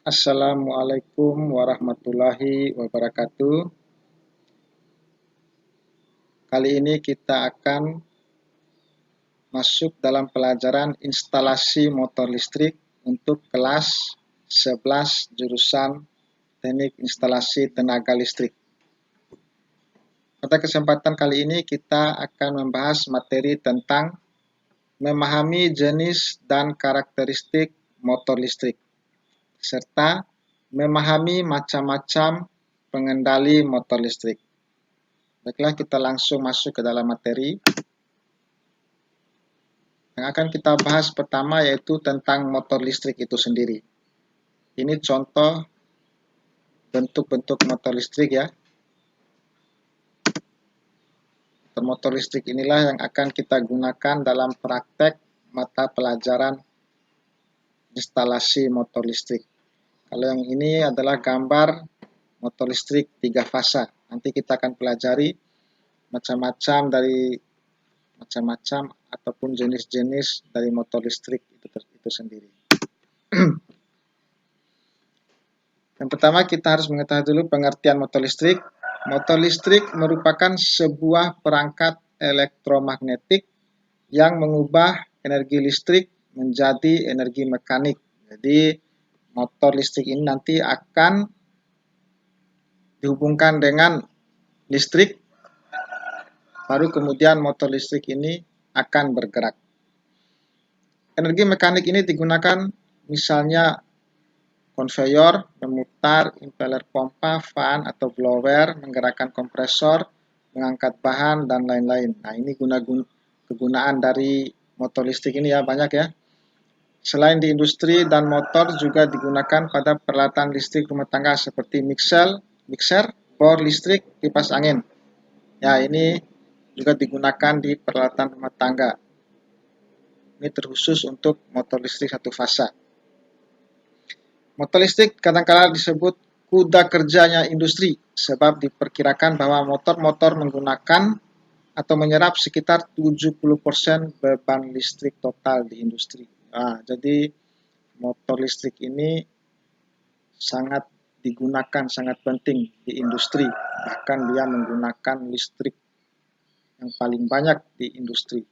Assalamualaikum warahmatullahi wabarakatuh. Kali ini kita akan masuk dalam pelajaran instalasi motor listrik untuk kelas 11 jurusan Teknik Instalasi Tenaga Listrik. Pada kesempatan kali ini kita akan membahas materi tentang memahami jenis dan karakteristik motor listrik, serta memahami macam-macam pengendali motor listrik. Baiklah, kita langsung masuk ke dalam materi. Yang akan kita bahas pertama yaitu tentang motor listrik itu sendiri. Ini contoh bentuk-bentuk motor listrik ya. Motor listrik inilah yang akan kita gunakan dalam praktek mata pelajaran instalasi motor listrik. Kalau yang ini adalah gambar motor listrik 3 fasa. Nanti kita akan pelajari macam-macam ataupun jenis-jenis dari motor listrik itu sendiri. Yang pertama, kita harus mengetahui dulu pengertian motor listrik. Motor listrik merupakan sebuah perangkat elektromagnetik yang mengubah energi listrik menjadi energi mekanik. Jadi motor listrik ini nanti akan dihubungkan dengan listrik, baru kemudian motor listrik ini akan bergerak. Energi mekanik ini digunakan misalnya konveyor, memutar, impeller pompa, fan atau blower, menggerakkan kompresor, mengangkat bahan, dan lain-lain. Nah, ini kegunaan dari motor listrik ini ya, banyak ya. Selain di industri dan motor juga digunakan pada peralatan listrik rumah tangga seperti mixer, bor listrik, kipas angin. Ya, ini juga digunakan di peralatan rumah tangga. Ini terkhusus untuk motor listrik satu fasa. Motor listrik kadang-kala disebut kuda kerjanya industri, sebab diperkirakan bahwa motor-motor menggunakan atau menyerap sekitar 70% beban listrik total di industri. Nah, jadi motor listrik ini sangat digunakan, sangat penting di industri. Bahkan dia menggunakan listrik yang paling banyak di industri.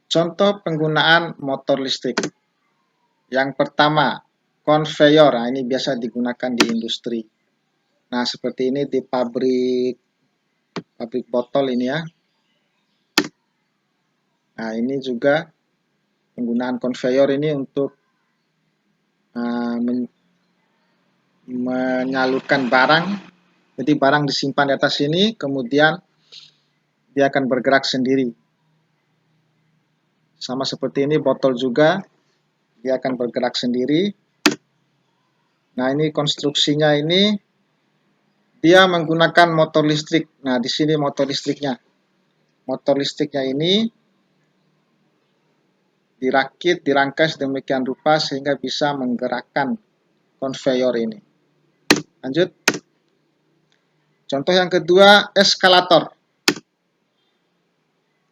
Contoh penggunaan motor listrik. Yang pertama, konveyor. Nah, ini biasa digunakan di industri. Nah, seperti ini di pabrik botol ini ya. Nah, ini juga penggunaan konveyor ini untuk menyalurkan barang. Jadi barang disimpan di atas sini, kemudian dia akan bergerak sendiri. Sama seperti ini botol juga, dia akan bergerak sendiri. Nah, ini konstruksinya ini dia menggunakan motor listrik. Nah, di sini motor listriknya. Motor listriknya ini dirakit, dirangkai sedemikian rupa sehingga bisa menggerakkan konveyor ini. Lanjut. Contoh yang kedua, eskalator.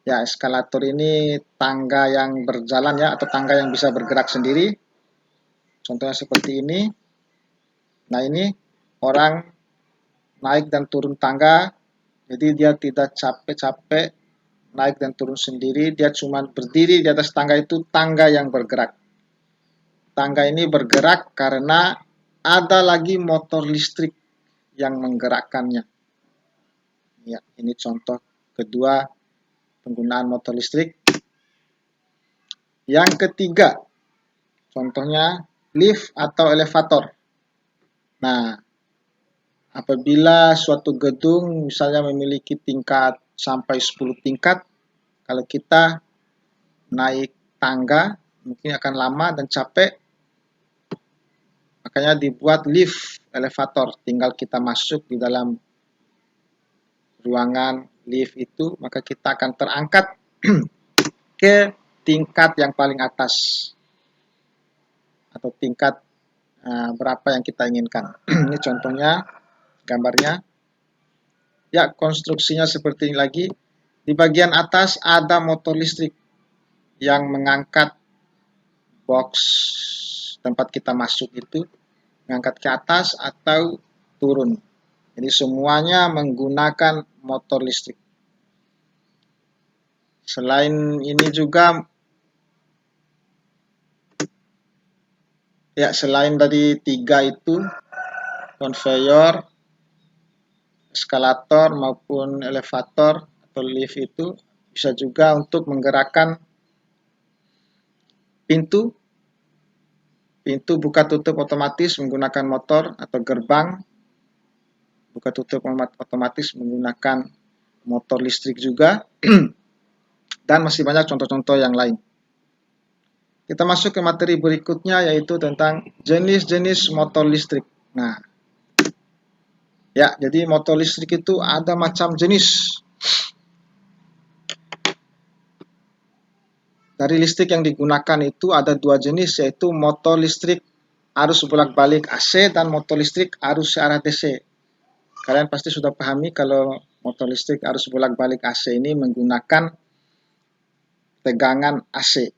Ya, eskalator ini tangga yang berjalan ya, atau tangga yang bisa bergerak sendiri. Contohnya seperti ini. Nah, ini orang naik dan turun tangga, jadi dia tidak capek-capek naik dan turun sendiri, dia cuma berdiri di atas tangga itu, tangga yang bergerak. Tangga ini bergerak karena ada lagi motor listrik yang menggerakkannya. Ya, ini contoh kedua penggunaan motor listrik. Yang ketiga, contohnya lift atau elevator. Nah, apabila suatu gedung misalnya memiliki tingkat sampai 10 tingkat, kalau kita naik tangga mungkin akan lama dan capek, makanya dibuat lift elevator, tinggal kita masuk di dalam ruangan lift itu, maka kita akan terangkat ke tingkat yang paling atas atau tingkat berapa yang kita inginkan. Ini contohnya, gambarnya. Ya, konstruksinya seperti ini lagi. Di bagian atas ada motor listrik yang mengangkat box tempat kita masuk itu, mengangkat ke atas atau turun. Jadi semuanya menggunakan motor listrik. Selain ini juga, ya selain dari 3 itu, konveyor, eskalator maupun elevator atau lift itu bisa juga untuk menggerakkan pintu buka tutup otomatis menggunakan motor, atau gerbang buka tutup otomatis menggunakan motor listrik juga. Dan masih banyak contoh-contoh yang lain. Kita masuk ke materi berikutnya, yaitu tentang jenis-jenis motor listrik. Nah, ya, jadi motor listrik itu ada macam jenis. Dari listrik yang digunakan itu ada 2 jenis, yaitu motor listrik arus bolak-balik AC dan motor listrik arus searah DC. Kalian pasti sudah pahami kalau motor listrik arus bolak-balik AC ini menggunakan tegangan AC.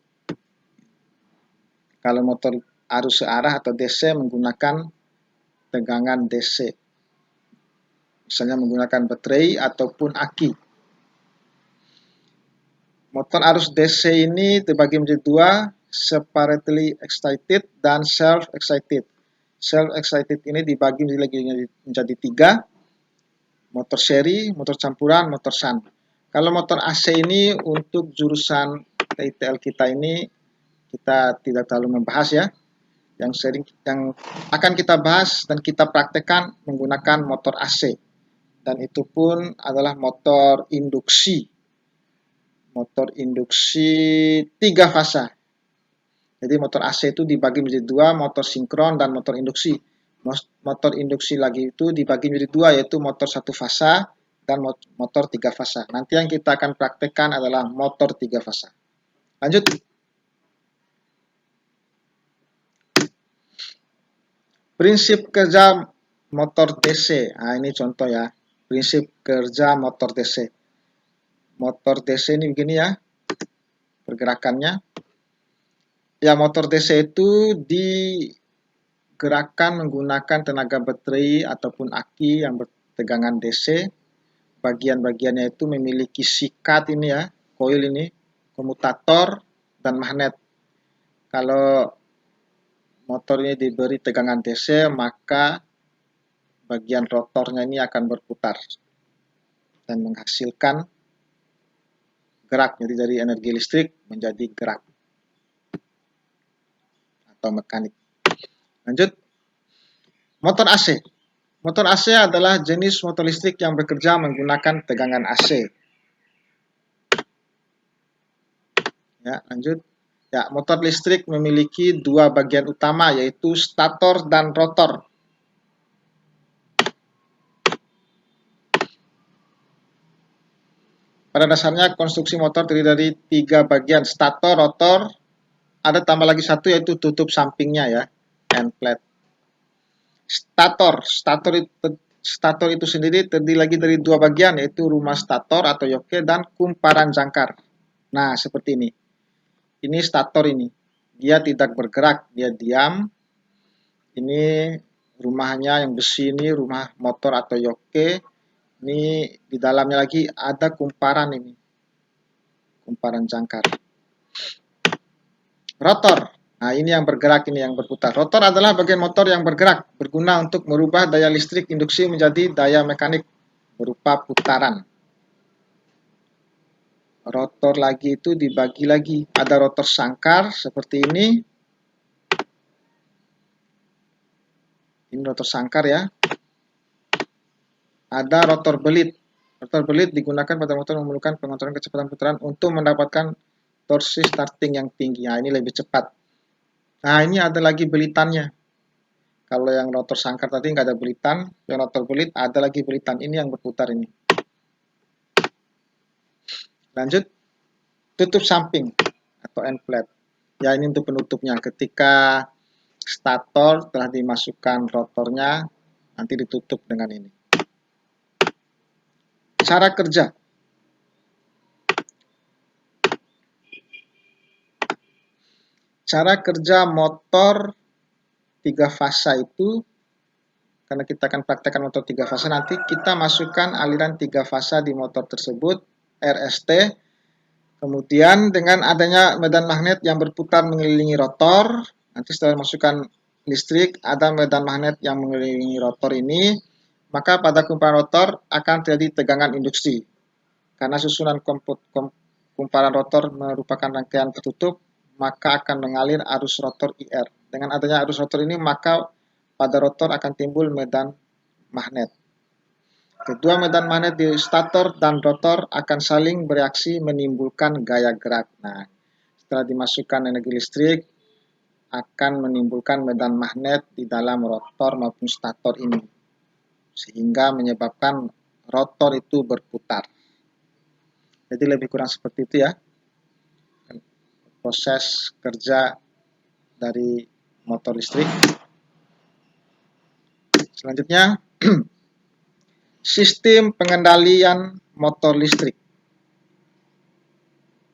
Kalau motor arus searah atau DC menggunakan tegangan DC. Misalnya menggunakan baterai ataupun aki. Motor arus DC ini terbagi menjadi 2, separately excited dan self-excited. Self-excited ini dibagi menjadi 3, motor seri, motor campuran, motor shunt. Kalau motor AC ini untuk jurusan TITL kita ini kita tidak terlalu membahas ya. Yang akan kita bahas dan kita praktekkan menggunakan motor AC. Dan itu pun adalah motor induksi. Motor induksi 3 fasa. Jadi motor AC itu dibagi menjadi 2, motor sinkron dan motor induksi. Motor induksi lagi itu dibagi menjadi 2, yaitu motor 1 fasa dan motor 3 fasa. Nanti yang kita akan praktekkan adalah motor 3 fasa. Lanjut. Prinsip kerja motor DC. Nah, ini contoh ya. Prinsip kerja motor DC. Motor DC ini begini ya. Pergerakannya. Ya, motor DC itu digerakkan menggunakan tenaga baterai ataupun aki yang bertegangan DC. Bagian-bagiannya itu memiliki sikat ini ya, koil ini, komutator, dan magnet. Kalau motor ini diberi tegangan DC, maka bagian rotornya ini akan berputar dan menghasilkan gerak. Jadi dari energi listrik menjadi gerak atau mekanik. Lanjut. Motor AC. Motor AC adalah jenis motor listrik yang bekerja menggunakan tegangan AC. Ya, lanjut. Ya, motor listrik memiliki 2 bagian utama, yaitu stator dan rotor. Pada dasarnya konstruksi motor terdiri dari 3 bagian, stator, rotor, ada tambah lagi 1 yaitu tutup sampingnya ya, end plate. Stator itu sendiri terdiri lagi dari 2 bagian, yaitu rumah stator atau yoke dan kumparan jangkar. Nah, seperti ini. Ini stator ini. Dia tidak bergerak, dia diam. Ini rumahnya yang besi ini, rumah motor atau yoke. Ini di dalamnya lagi ada kumparan ini. Kumparan jangkar. Rotor. Nah, ini yang bergerak, ini yang berputar. Rotor adalah bagian motor yang bergerak, berguna untuk merubah daya listrik induksi menjadi daya mekanik berupa putaran. Rotor lagi itu dibagi lagi. Ada rotor sangkar seperti ini. Ini rotor sangkar ya. Ada rotor belit. Rotor belit digunakan pada motor yang memerlukan pengontrolan kecepatan putaran untuk mendapatkan torsi starting yang tinggi. Nah, ini lebih cepat. Nah, ini ada lagi belitannya. Kalau yang rotor sangkar tadi nggak ada belitan, yang rotor belit ada lagi belitan. Ini yang berputar ini. Lanjut, tutup samping atau end plate. Ya, ini untuk penutupnya. Ketika stator telah dimasukkan rotornya, nanti ditutup dengan ini. Cara kerja. Cara kerja motor 3 fasa itu, karena kita akan praktekkan motor 3 fasa, nanti kita masukkan aliran 3 fasa di motor tersebut, RST. Kemudian dengan adanya medan magnet yang berputar mengelilingi rotor, nanti setelah masukkan listrik, ada medan magnet yang mengelilingi rotor ini, maka pada kumparan rotor akan terjadi tegangan induksi. Karena susunan kumparan rotor merupakan rangkaian tertutup, maka akan mengalir arus rotor IR. Dengan adanya arus rotor ini, maka pada rotor akan timbul medan magnet. Kedua medan magnet di stator dan rotor akan saling bereaksi menimbulkan gaya gerak. Nah, setelah dimasukkan energi listrik, akan menimbulkan medan magnet di dalam rotor maupun stator ini, sehingga menyebabkan rotor itu berputar. Jadi lebih kurang seperti itu ya, proses kerja dari motor listrik. Selanjutnya, sistem pengendalian motor listrik.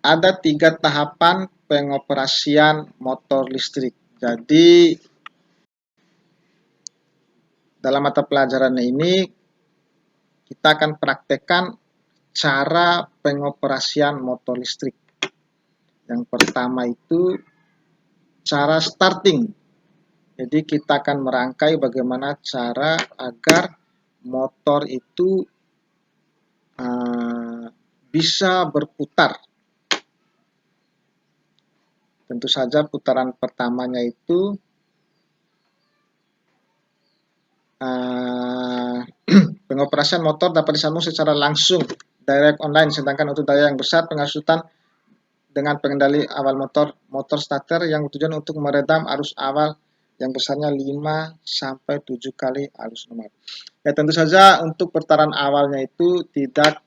Ada 3 tahapan pengoperasian motor listrik. Jadi, dalam mata pelajaran ini, kita akan praktekkan cara pengoperasian motor listrik. Yang pertama itu cara starting. Jadi kita akan merangkai bagaimana cara agar motor itu bisa berputar. Tentu saja putaran pertamanya itu pengoperasian motor dapat disambung secara langsung direct online, sedangkan untuk daya yang besar pengasutan dengan pengendali awal motor starter yang bertujuan untuk meredam arus awal yang besarnya 5 sampai 7 kali arus normal. Ya, tentu saja untuk putaran awalnya itu tidak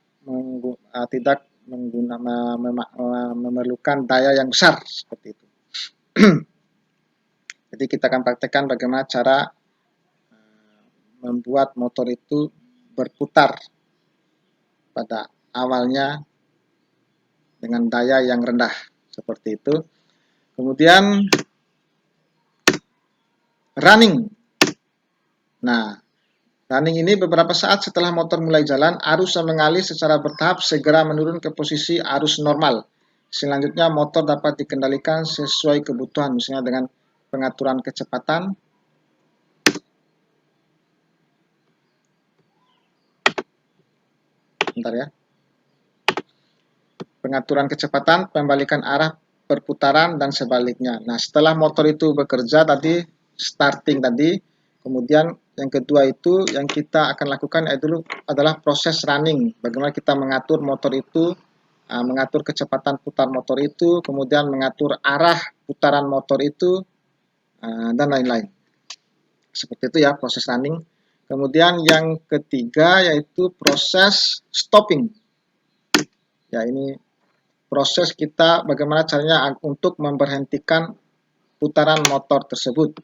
memerlukan daya yang besar seperti itu. Jadi kita akan praktekkan bagaimana cara membuat motor itu berputar pada awalnya dengan daya yang rendah seperti itu. Kemudian running. Nah, running ini beberapa saat setelah motor mulai jalan, arus yang mengalir secara bertahap segera menurun ke posisi arus normal. Selanjutnya motor dapat dikendalikan sesuai kebutuhan, misalnya dengan pengaturan kecepatan, pengaturan kecepatan, pembalikan arah perputaran, dan sebaliknya. Nah, setelah motor itu bekerja tadi, starting tadi, kemudian yang kedua itu yang kita akan lakukan adalah proses running. Bagaimana kita mengatur motor itu, mengatur kecepatan putar motor itu, kemudian mengatur arah putaran motor itu, dan lain-lain. Seperti itu ya proses running. Kemudian yang ketiga yaitu proses stopping. Ya, ini proses kita bagaimana caranya untuk memberhentikan putaran motor tersebut.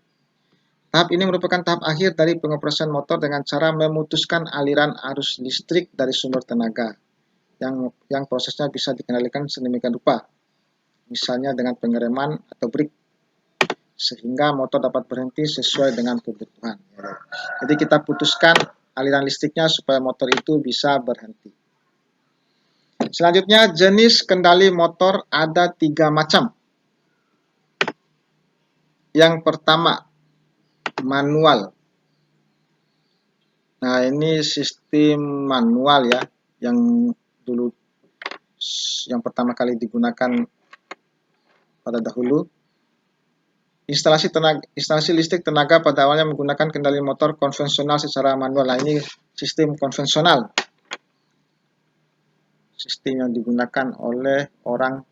Tahap ini merupakan tahap akhir dari pengoperasian motor dengan cara memutuskan aliran arus listrik dari sumber tenaga yang prosesnya bisa dikendalikan sedemikian rupa, misalnya dengan pengereman atau brake, sehingga motor dapat berhenti sesuai dengan kebutuhan. Jadi kita putuskan aliran listriknya supaya motor itu bisa berhenti. Selanjutnya, jenis kendali motor ada 3 macam. Yang pertama, manual. Nah, ini sistem manual ya, yang pertama kali digunakan pada dahulu. Instalasi listrik tenaga pada awalnya menggunakan kendali motor konvensional secara manual. Nah, ini sistem konvensional. Sistem yang digunakan oleh orang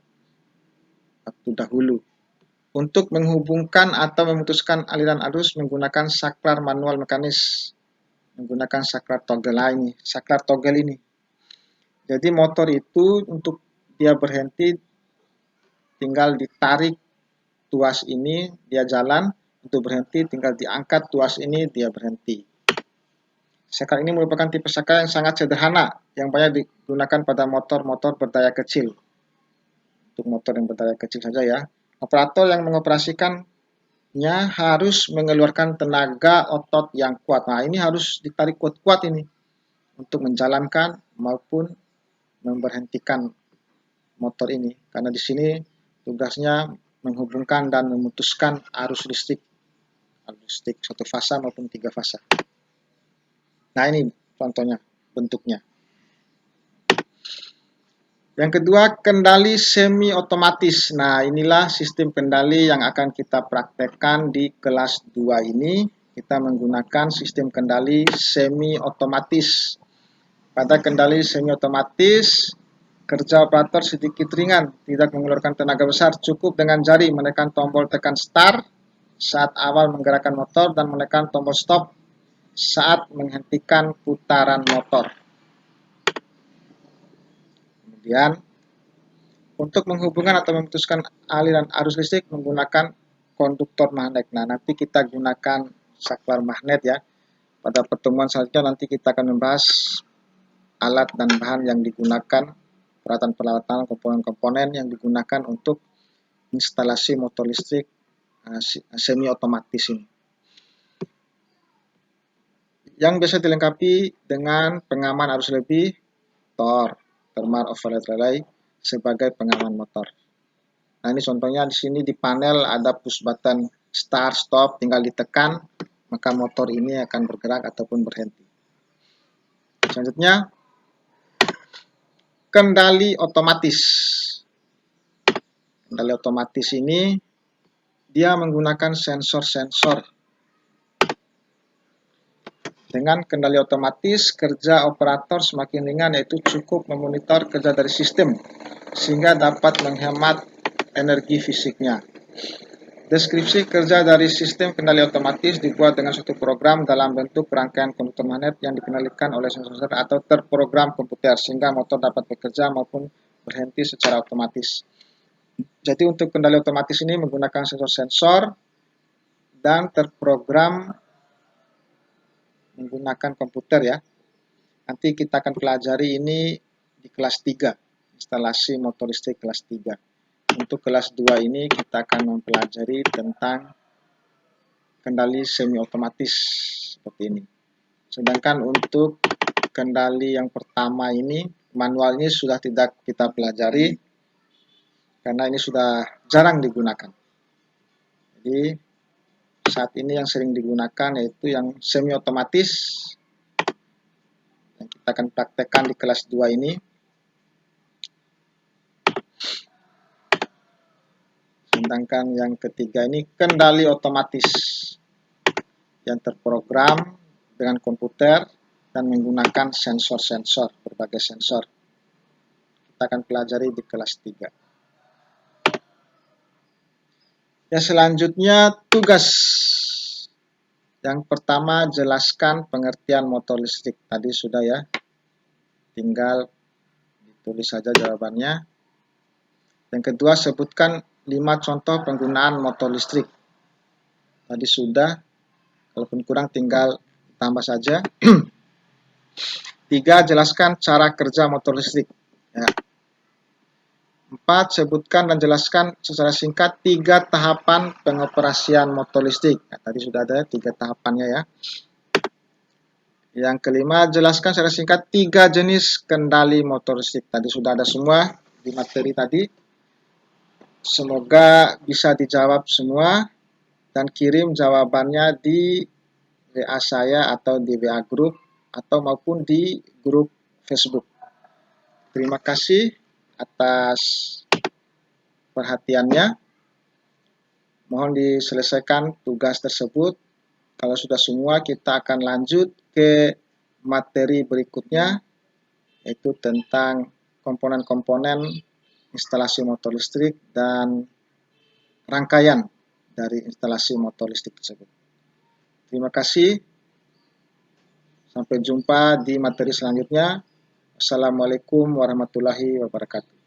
waktu dahulu. Untuk menghubungkan atau memutuskan aliran arus menggunakan saklar manual mekanis, menggunakan saklar toggle ini. Jadi motor itu untuk dia berhenti tinggal ditarik tuas ini, dia jalan. Untuk berhenti tinggal diangkat tuas ini, dia berhenti. Saklar ini merupakan tipe saklar yang sangat sederhana yang banyak digunakan pada motor-motor berdaya kecil. Untuk motor yang berdaya kecil saja ya. Operator yang mengoperasikannya harus mengeluarkan tenaga otot yang kuat. Nah, ini harus ditarik kuat-kuat ini untuk menjalankan maupun memberhentikan motor ini. Karena di sini tugasnya menghubungkan dan memutuskan arus listrik satu fasa maupun 3 fasa. Nah, ini contohnya bentuknya. Yang kedua, kendali semi otomatis. Nah, inilah sistem kendali yang akan kita praktekkan di kelas 2 ini. Kita menggunakan sistem kendali semi otomatis. Pada kendali semi otomatis, kerja operator sedikit ringan, tidak mengeluarkan tenaga besar, cukup dengan jari menekan tombol tekan start saat awal menggerakkan motor dan menekan tombol stop saat menghentikan putaran motor. Kemudian, untuk menghubungkan atau memutuskan aliran arus listrik menggunakan konduktor magnet. Nah, nanti kita gunakan saklar magnet ya. Pada pertemuan selanjutnya nanti kita akan membahas alat dan bahan yang digunakan, peralatan-peralatan, komponen-komponen yang digunakan untuk instalasi motor listrik semi otomatis ini. Yang biasa dilengkapi dengan pengaman arus lebih, thermal override relay sebagai pengaman motor. Nah, ini contohnya di sini di panel ada push button start stop, tinggal ditekan maka motor ini akan bergerak ataupun berhenti. Selanjutnya, kendali otomatis. Kendali otomatis ini dia menggunakan sensor-sensor. Dengan kendali otomatis, kerja operator semakin ringan, yaitu cukup memonitor kerja dari sistem sehingga dapat menghemat energi fisiknya. Deskripsi kerja dari sistem kendali otomatis dibuat dengan suatu program dalam bentuk rangkaian konduktor magnet yang dikendalikan oleh sensor atau terprogram komputer sehingga motor dapat bekerja maupun berhenti secara otomatis. Jadi untuk kendali otomatis ini menggunakan sensor-sensor dan terprogram menggunakan komputer ya. Nanti kita akan pelajari ini di kelas 3, instalasi motor listrik kelas 3. Untuk kelas 2 ini kita akan mempelajari tentang kendali semi otomatis seperti ini. Sedangkan untuk kendali yang pertama ini, manualnya sudah tidak kita pelajari karena ini sudah jarang digunakan. Jadi saat ini yang sering digunakan yaitu yang semi otomatis yang kita akan praktekkan di kelas 2 ini. Sedangkan yang ketiga ini kendali otomatis yang terprogram dengan komputer dan menggunakan sensor-sensor, berbagai sensor. Kita akan pelajari di kelas 3. Ya, selanjutnya tugas. Yang pertama, jelaskan pengertian motor listrik. Tadi sudah ya, tinggal ditulis saja jawabannya. Yang kedua, sebutkan 5 contoh penggunaan motor listrik. Tadi sudah, kalaupun kurang tinggal tambah saja. 3, jelaskan cara kerja motor listrik. Ya. 4, sebutkan dan jelaskan secara singkat 3 tahapan pengoperasian motor listrik. Nah, tadi sudah ada 3 tahapannya ya. Yang kelima, jelaskan secara singkat 3 jenis kendali motor listrik. Tadi sudah ada semua di materi tadi. Semoga bisa dijawab semua dan kirim jawabannya di WA saya atau di WA grup atau maupun di grup Facebook. Terima kasih atas perhatiannya. Mohon diselesaikan tugas tersebut. Kalau sudah semua, kita akan lanjut ke materi berikutnya, yaitu tentang komponen-komponen instalasi motor listrik dan rangkaian dari instalasi motor listrik tersebut. Terima kasih. Sampai jumpa di materi selanjutnya. Assalamualaikum warahmatullahi wabarakatuh.